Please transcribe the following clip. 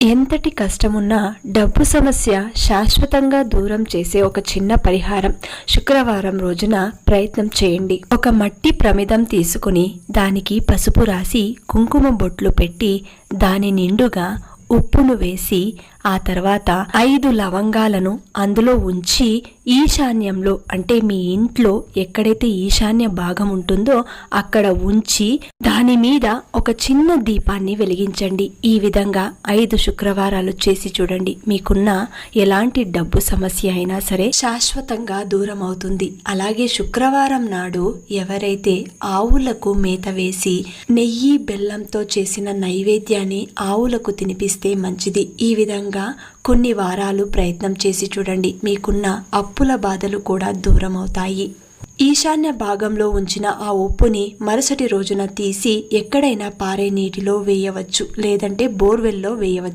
ఎంతటి కష్టమున్నా డబ్బు సమస్య శాశ్వతంగా దూరం చేసే ఒక చిన్న పరిహారం. శుక్రవారం రోజున ప్రయత్నం చేయండి. ఒక మట్టి ప్రమిదం తీసుకుని దానికి పసుపు రాసి కుంకుమ బొట్లు పెట్టి దాని నిండుగా ఉప్పును వేసి ఆ తర్వాత 5 లవంగాలను అందులో ఉంచి ఈశాన్యంలో, అంటే మీ ఇంట్లో ఎక్కడైతే ఈశాన్య భాగం ఉంటుందో అక్కడ ఉంచి దాని మీద ఒక చిన్న దీపాన్ని వెలిగించండి. ఈ విధంగా 5 శుక్రవారాలు చేసి చూడండి. మీకున్న ఎలాంటి డబ్బు సమస్య అయినా సరే శాశ్వతంగా దూరం అవుతుంది. అలాగే శుక్రవారం నాడు ఎవరైతే ఆవులకు మేత వేసి నెయ్యి బెల్లంతో చేసిన నైవేద్యాన్ని ఆవులకు తినిపిస్తే మంచిది. ఈ విధంగా కొన్ని వారాలు ప్రయత్నం చేసి చూడండి. మీకున్న అప్పుల బాధలు కూడా దూరం అవుతాయి. ఈశాన్య భాగంలో ఉంచిన ఆ ఉప్పుని మరుసటి రోజున తీసి ఎక్కడైనా పారే నీటిలో వేయవచ్చు, లేదంటే బోర్వెల్లో వేయవచ్చు.